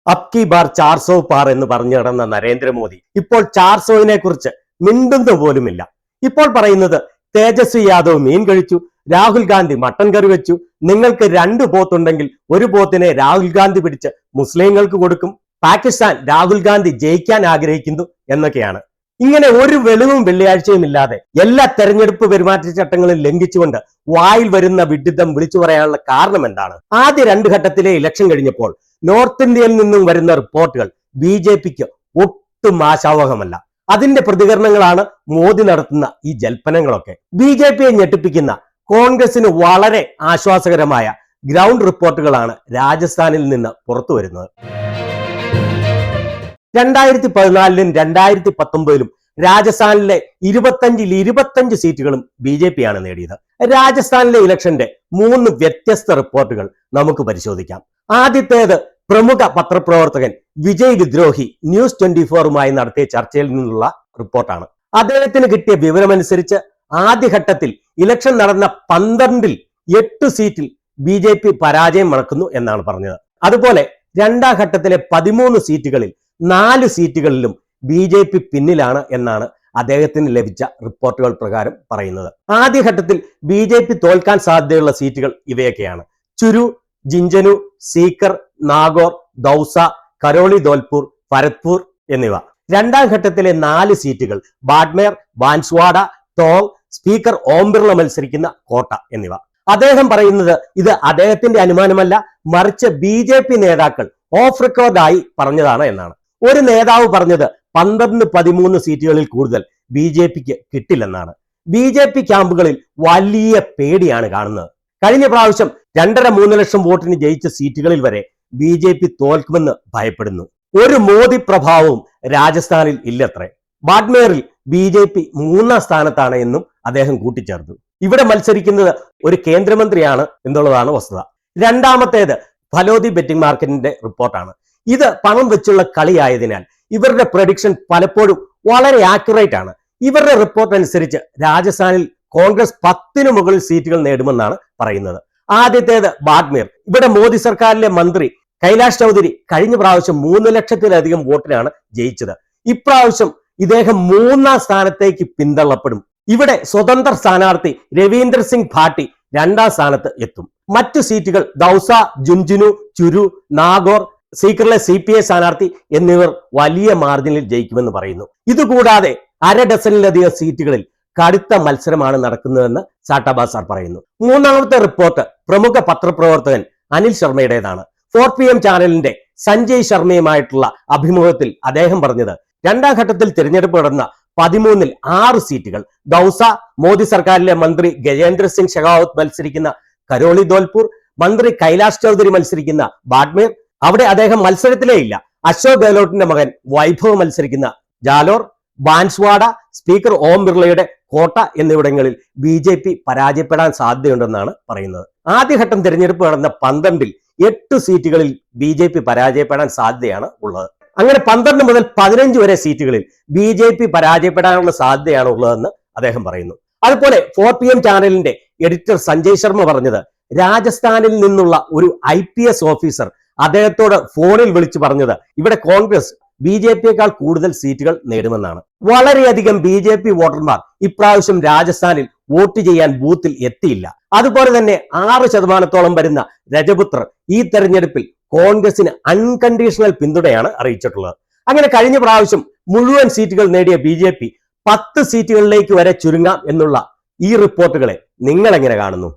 അബ് കി bar 400 പാർ എന്ന് പറഞ്ഞു നടന്ന നരേന്ദ്രമോദി ഇപ്പോൾ 400നെ കുറിച്ച് മിണ്ടുന്ന പോലുമില്ല. ഇപ്പോൾ പറയുന്നത് തേജസ്വി യാദവ് മീൻ കഴിച്ചു, രാഹുൽ ഗാന്ധി മട്ടൻ കറി വെച്ചു, നിങ്ങൾക്ക് 2 പോത്തുണ്ടെങ്കിൽ ഒരു പോത്തിനെ രാഹുൽ ഗാന്ധി പിടിച്ച് മുസ്ലിങ്ങൾക്ക് കൊടുക്കും, പാകിസ്ഥാൻ രാഹുൽ ഗാന്ധി ജയിക്കാൻ ആഗ്രഹിക്കുന്നു എന്നൊക്കെയാണ്. ഇങ്ങനെ ഒരു വെളിവും വെള്ളിയാഴ്ചയും ഇല്ലാതെ എല്ലാ തെരഞ്ഞെടുപ്പ് പെരുമാറ്റച്ചട്ടങ്ങളും ലംഘിച്ചുകൊണ്ട് വായിൽ വരുന്ന വിഡിത്തം വിളിച്ചു പറയാനുള്ള കാരണം എന്താണ്? ആദ്യ 2 ഘട്ടത്തിലെ ഇലക്ഷൻ കഴിഞ്ഞപ്പോൾ നോർത്ത് ഇന്ത്യയിൽ നിന്നും വരുന്ന റിപ്പോർട്ടുകൾ ബി.ജെ.പിക്ക് ഒട്ടും ആശാവഹമല്ല. അതിന്റെ പ്രതികരണങ്ങളാണ് മോദി നടത്തുന്ന ഈ ജൽപ്പനങ്ങളൊക്കെ. ബി.ജെ.പിയെ ഞെട്ടിപ്പിക്കുന്ന കോൺഗ്രസിന് വളരെ ആശ്വാസകരമായ ഗ്രൗണ്ട് റിപ്പോർട്ടുകളാണ് രാജസ്ഥാനിൽ നിന്ന് പുറത്തു വരുന്നത്. 2014ലും 2019ലും രാജസ്ഥാനിലെ 25 സീറ്റുകളും ബി.ജെ.പിയാണ് നേടിയത്. രാജസ്ഥാനിലെ ഇലക്ഷന്റെ 3 വ്യത്യസ്ത റിപ്പോർട്ടുകൾ നമുക്ക് പരിശോധിക്കാം. ആദ്യത്തേത് പ്രമുഖ പത്രപ്രവർത്തകൻ വിജയ് വിദ്രോഹി ന്യൂസ് 24മായി നടത്തിയ ചർച്ചയിൽ നിന്നുള്ള റിപ്പോർട്ടാണ്. അദ്ദേഹത്തിന് കിട്ടിയ വിവരമനുസരിച്ച് ആദ്യഘട്ടത്തിൽ ഇലക്ഷൻ നടന്ന 12ൽ 8 സീറ്റിൽ ബി.ജെ.പി പരാജയം മണക്കുന്നു എന്നാണ് പറഞ്ഞത്. അതുപോലെ 2ാം ഘട്ടത്തിലെ 13 സീറ്റുകളിൽ 4 സീറ്റുകളിലും ബി.ജെ.പി പിന്നിലാണ് എന്നാണ് അദ്ദേഹത്തിന് ലഭിച്ച റിപ്പോർട്ടുകൾ പ്രകാരം പറയുന്നത്. ആദ്യഘട്ടത്തിൽ ബി.ജെ.പി തോൽക്കാൻ സാധ്യതയുള്ള സീറ്റുകൾ ഇവയൊക്കെയാണ്: ചുരു, ജിഞ്ചനു, സീക്കർ, നാഗോർ, ദൗസ, കരോളി ധോൽപൂർ, ഭരത്പൂർ എന്നിവ. 2ാം ഘട്ടത്തിലെ 4 സീറ്റുകൾ ബാഡ്മേർ, ബാൻസ്വാഡ, ടോങ്, സ്പീക്കർ ഓം ബിർള മത്സരിക്കുന്ന കോട്ട എന്നിവ. അദ്ദേഹം പറയുന്നത് ഇത് അദ്ദേഹത്തിന്റെ അനുമാനമല്ല, മറിച്ച് ബി.ജെ.പി നേതാക്കൾ ഓഫ് റെക്കോർഡായി പറഞ്ഞതാണ് എന്നാണ്. ഒരു നേതാവ് പറഞ്ഞത് 12-13 സീറ്റുകളിൽ കൂടുതൽ ബി.ജെ.പിക്ക് കിട്ടില്ലെന്നാണ്. ബി.ജെ.പി ക്യാമ്പുകളിൽ വലിയ പേടിയാണ് കാണുന്നത്. കഴിഞ്ഞ പ്രാവശ്യം 2.5-3 ലക്ഷം വോട്ടിന് ജയിച്ച സീറ്റുകളിൽ വരെ ബി.ജെ.പി തോൽക്കുമെന്ന് ഭയപ്പെടുന്നു. ഒരു മോദി പ്രഭാവവും രാജസ്ഥാനിൽ ഇല്ലത്രേ. ബാഡ്മേറിൽ ബി.ജെ.പി 3ാം സ്ഥാനത്താണ് എന്നും അദ്ദേഹം കൂട്ടിച്ചേർത്തു. ഇവിടെ മത്സരിക്കുന്നത് ഒരു കേന്ദ്രമന്ത്രിയാണ് എന്നുള്ളതാണ് വസ്തുത. രണ്ടാമത്തേത് ഫലോദി ബെറ്റിംഗ് മാർക്കറ്റിന്റെ റിപ്പോർട്ടാണ്. ഇത് പണം വെച്ചുള്ള കളിയായതിനാൽ ഇവരുടെ പ്രഡിക്ഷൻ പലപ്പോഴും വളരെ ആക്യുറേറ്റ് ആണ്. ഇവരുടെ റിപ്പോർട്ട് അനുസരിച്ച് രാജസ്ഥാനിൽ കോൺഗ്രസ് 10ന് മുകളിൽ സീറ്റുകൾ നേടുമെന്നാണ് പറയുന്നത്. ആദ്യത്തേത് ബാഡ്മേർ. ഇവിടെ മോദി സർക്കാരിലെ മന്ത്രി കൈലാഷ് ചൗധരി കഴിഞ്ഞ പ്രാവശ്യം 3 ലക്ഷത്തിലധികം വോട്ടിനാണ് ജയിച്ചത്. ഇപ്രാവശ്യം ഇദ്ദേഹം 3ാം സ്ഥാനത്തേക്ക് പിന്തള്ളപ്പെടും. ഇവിടെ സ്വതന്ത്ര സ്ഥാനാർത്ഥി രവീന്ദർ സിംഗ് ഭാട്ടി 2ാം സ്ഥാനത്ത് എത്തും. മറ്റു സീറ്റുകൾ ദൗസ, ജുൻജുനു, ചുരു, നാഗോർ, സീക്കറിലെ CPI സ്ഥാനാർത്ഥി എന്നിവർ വലിയ മാർജിനിൽ ജയിക്കുമെന്ന് പറയുന്നു. ഇതുകൂടാതെ 1/2 ഡസനിലധികം സീറ്റുകളിൽ കടുത്ത മത്സരമാണ് നടക്കുന്നതെന്ന് സാട്ടാബാ സാർ പറയുന്നു. 3ാമത്തെ റിപ്പോർട്ട് പ്രമുഖ പത്രപ്രവർത്തകൻ അനിൽ ശർമ്മയുടേതാണ്. 4PM ചാനലിന്റെ സഞ്ജയ് ശർമ്മയുമായിട്ടുള്ള അഭിമുഖത്തിൽ അദ്ദേഹം പറഞ്ഞത് 2ാം ഘട്ടത്തിൽ തിരഞ്ഞെടുപ്പ് നടന്ന 13ൽ 6 സീറ്റുകൾ ദൗസ, മോദി സർക്കാരിലെ മന്ത്രി ഗജേന്ദ്ര സിംഗ് ഷെഖാവത്ത് മത്സരിക്കുന്ന കരോളി ധോൽപൂർ, മന്ത്രി കൈലാഷ് ചൗധരി മത്സരിക്കുന്ന ബാഡ്മേർ, അവിടെ അദ്ദേഹം മത്സരത്തിലേ ഇല്ല, അശോക് ഗെഹ്ലോട്ടിന്റെ മകൻ വൈഭവ് മത്സരിക്കുന്ന ജാലോർ, ബാൻസ്വാഡ, സ്പീക്കർ ഓം ബിർളയുടെ കോട്ട എന്നിവിടങ്ങളിൽ ബി.ജെ.പി പരാജയപ്പെടാൻ സാധ്യതയുണ്ടെന്നാണ് പറയുന്നത്. ആദ്യഘട്ടം തിരഞ്ഞെടുപ്പ് നടന്ന 12ൽ 8 സീറ്റുകളിൽ ബി.ജെ.പി പരാജയപ്പെടാൻ സാധ്യതയാണ് ഉള്ളത്. അങ്ങനെ 12 മുതൽ 15 വരെ സീറ്റുകളിൽ ബി.ജെ.പി പരാജയപ്പെടാനുള്ള സാധ്യതയാണ് ഉള്ളതെന്ന് അദ്ദേഹം പറയുന്നു. അതുപോലെ 4PM ചാനലിന്റെ എഡിറ്റർ സഞ്ജയ് ശർമ്മ പറഞ്ഞത് രാജസ്ഥാനിൽ നിന്നുള്ള ഒരു IPS ഓഫീസർ അദ്ദേഹത്തോട് ഫോണിൽ വിളിച്ചു പറഞ്ഞത് ഇവിടെ കോൺഗ്രസ് ബി.ജെ.പിയേക്കാൾ കൂടുതൽ സീറ്റുകൾ നേടുമെന്നാണ്. വളരെയധികം ബി.ജെ.പി വോട്ടർമാർ ഇപ്രാവശ്യം രാജസ്ഥാനിൽ വോട്ട് ചെയ്യാൻ ബൂത്തിൽ എത്തിയില്ല. അതുപോലെ തന്നെ 6% വരുന്ന രജപുത്രർ ഈ തെരഞ്ഞെടുപ്പിൽ കോൺഗ്രസിന് അൺകണ്ടീഷണൽ പിന്തുണയാണ് അറിയിച്ചിട്ടുള്ളത്. അങ്ങനെ കഴിഞ്ഞ പ്രാവശ്യം മുഴുവൻ സീറ്റുകൾ നേടിയ ബി.ജെ.പി 10 സീറ്റുകളിലേക്ക് വരെ ചുരുങ്ങാം എന്നുള്ള ഈ റിപ്പോർട്ടുകളെ നിങ്ങൾ എങ്ങനെ കാണുന്നു?